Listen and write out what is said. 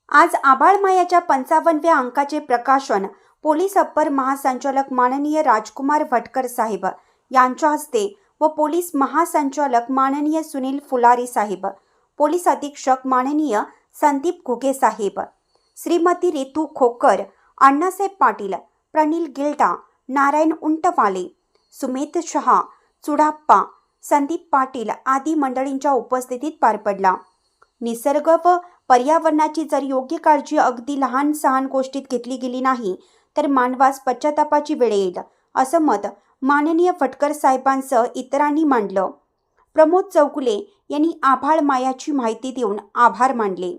आज आभाळमायाच्या 55व्या अंकाचे प्रकाशन पोलीस अप्पर महासंचालक माननीय राजकुमार भटकर साहेब यांच्या हस्ते व पोलीस महासंचालक माननीय सुनील फुलारी साहेब, पोलीस अधीक्षक माननीय संदीप घुगे साहेब, श्रीमती रितू खोकर, अण्णासाहेब पाटील, प्रनिल गिल्डा, नारायण उंटवाले, सुमेध शहा, चुडाप्पा, संदीप पाटील आदी मंडळींच्या उपस्थितीत पार पडला। निसर्ग व पर्यावरणाची जर योग्य काळजी अगदी लहान सहान गोष्टीत घेतली गेली नाही तर मानवास पश्चातापाची वेळ येईल, असं मत माननीय भटकर साहेबांसह इतरांनी मांडलं। प्रमोद चौगुले यांनी आभाळमायाची माहिती देऊन आभार मानले।